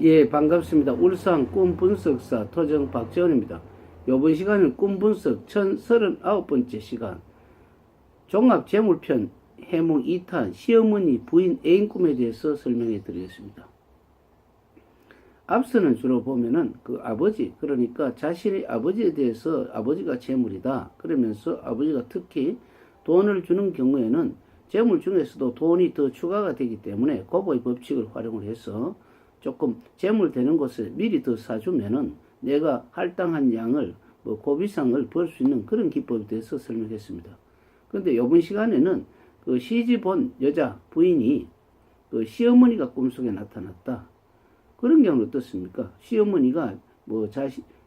예, 반갑습니다. 울산 꿈분석사 토정 박재원입니다. 이번 시간은 꿈분석 1039번째 시간 종합재물편 해몽 2탄 시어머니 부인 애인 꿈에 대해서 설명해 드리겠습니다. 앞서는 주로 보면은 그 아버지, 그러니까 자신의 아버지에 대해서 아버지가 재물이다 그러면서 아버지가 특히 돈을 주는 경우에는 재물 중에서도 돈이 더 추가가 되기 때문에 고보의 법칙을 활용을 해서 조금 재물 되는 곳에 미리 더 사주면은 내가 할당한 양을 고비상을 벌 수 있는 그런 기법에 대해서 설명했습니다. 그런데 이번 시간에는 그 시집 온 여자 부인이 그 시어머니가 꿈속에 나타났다. 그런 경우는 어떻습니까? 시어머니가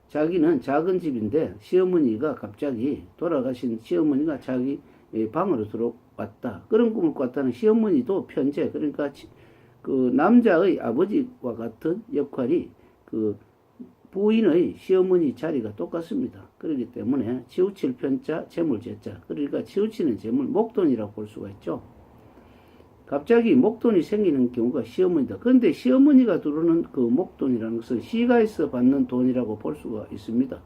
자기는 작은 집인데 시어머니가 갑자기 돌아가신 시어머니가 자기 방으로 들어왔다. 그런 꿈을 꿨다는 시어머니도 편재, 그러니까 그 남자의 아버지와 같은 역할이 그 부인의 시어머니 자리가 똑같습니다. 그렇기 때문에 치우칠 편자, 재물재자, 그러니까 치우치는 재물, 목돈이라고 볼 수가 있죠. 갑자기 목돈이 생기는 경우가 시어머니다. 그런데 시어머니가 들어오는 그 목돈이라는 것은 시가에서 받는 돈이라고 볼 수가 있습니다.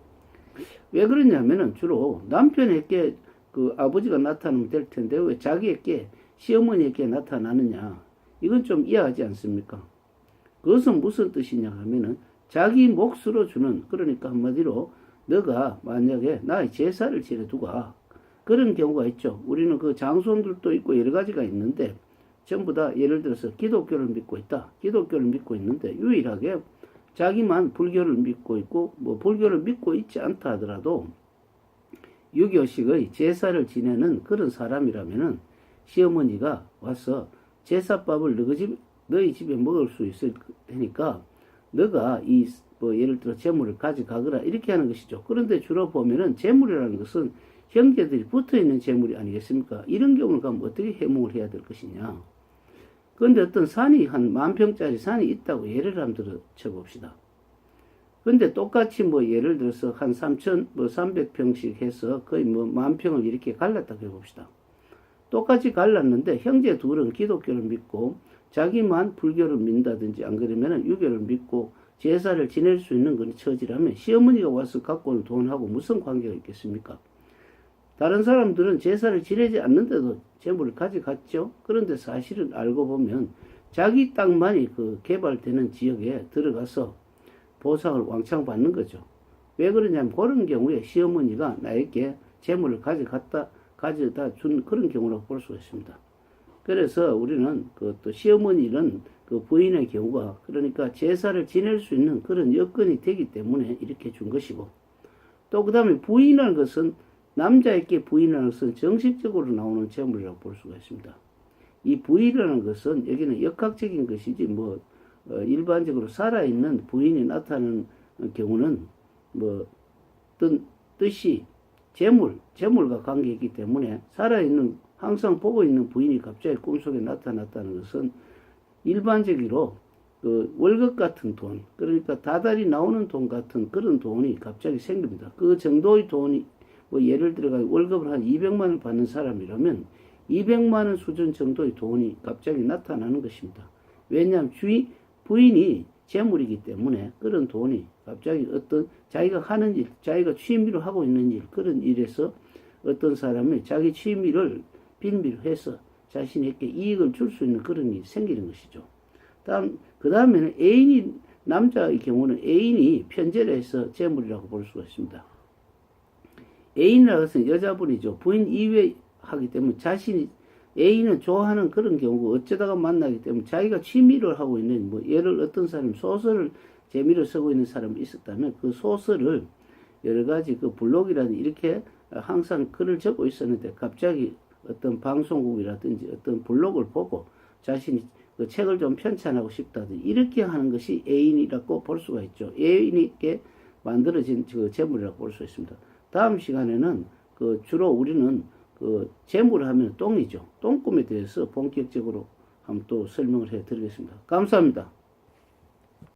왜 그러냐면은 주로 남편에게 그 아버지가 나타나면 될 텐데 왜 자기에게 시어머니에게 나타나느냐? 이건 좀 이해하지 않습니까? 그것은 무슨 뜻이냐 하면은 자기 몫으로 주는, 그러니까 한마디로 너가 만약에 나의 제사를 지내두가, 그런 경우가 있죠. 우리는 그 장손들도 있고 여러 가지가 있는데 전부 다 예를 들어서 기독교를 믿고 있다. 기독교를 믿고 있는데 유일하게 자기만 불교를 믿고 있고 불교를 믿고 있지 않다 하더라도 유교식의 제사를 지내는 그런 사람이라면은 시어머니가 와서 제사밥을 너희 집에 먹을 수 있을 테니까 너가 예를 들어 재물을 가져가거라 이렇게 하는 것이죠. 그런데 주로 보면은 재물이라는 것은 형제들이 붙어있는 재물이 아니겠습니까? 이런 경우를 가면 어떻게 해몽을 해야 될 것이냐. 그런데 어떤 산이 한 10,000평짜리 산이 있다고 예를 한번 들어쳐봅시다. 근데 똑같이 예를 들어서 한 3,300평씩 해서 거의 10,000평을 이렇게 갈랐다고 해봅시다. 똑같이 갈랐는데 형제 둘은 기독교를 믿고 자기만 불교를 믿는다든지 안 그러면 유교를 믿고 제사를 지낼 수 있는 그런 처지라면 시어머니가 와서 갖고 온 돈하고 무슨 관계가 있겠습니까? 다른 사람들은 제사를 지내지 않는데도 재물을 가져갔죠. 그런데 사실은 알고 보면 자기 땅만이 그 개발되는 지역에 들어가서 보상을 왕창 받는 거죠. 왜 그러냐면 그런 경우에 시어머니가 나에게 재물을 가져다 준 그런 경우라고 볼 수가 있습니다. 그래서 우리는 또 시어머니는 그 부인의 경우가 그러니까 제사를 지낼 수 있는 그런 여건이 되기 때문에 이렇게 준 것이고, 또 그 다음에 부인이라는 것은 남자에게 부인이라는 것은 정식적으로 나오는 재물이라고 볼 수가 있습니다. 이 부인이라는 것은 여기는 역학적인 것이지 일반적으로 살아있는 부인이 나타나는 경우는 어떤 뜻이 재물과 관계있기 때문에 살아있는 항상 보고 있는 부인이 갑자기 꿈속에 나타났다는 것은 일반적으로 그 월급 같은 돈, 그러니까 다달이 나오는 돈 같은 그런 돈이 갑자기 생깁니다. 그 정도의 돈이 예를 들어 월급을 한 200만 원 받는 사람이라면 200만 원 수준 정도의 돈이 갑자기 나타나는 것입니다. 왜냐하면 부인이 재물이기 때문에 그런 돈이 갑자기 어떤 자기가 하는 일, 자기가 취미로 하고 있는 일, 그런 일에서 어떤 사람이 자기 취미를 빌미로 해서 자신에게 이익을 줄 수 있는 그런 일이 생기는 것이죠. 그 다음에는 남자의 경우는 애인이 편제를 해서 재물이라고 볼 수가 있습니다. 애인이라고 해서 여자분이죠. 부인 이외 하기 때문에 애인은 좋아하는 그런 경우고 어쩌다가 만나기 때문에 자기가 취미를 하고 있는 예를 어떤 사람이 소설을 재미로 쓰고 있는 사람이 있었다면 그 소설을 여러 가지 그 블로그라든지 이렇게 항상 글을 적고 있었는데 갑자기 어떤 방송국이라든지 어떤 블로그를 보고 자신이 그 책을 좀 편찬하고 싶다든지 이렇게 하는 것이 애인이라고 볼 수가 있죠. 애인에게 만들어진 그 재물이라고 볼 수 있습니다. 다음 시간에는 주로 우리는 재물을 하면 똥이죠. 똥꿈에 대해서 본격적으로 한번 또 설명을 해 드리겠습니다. 감사합니다.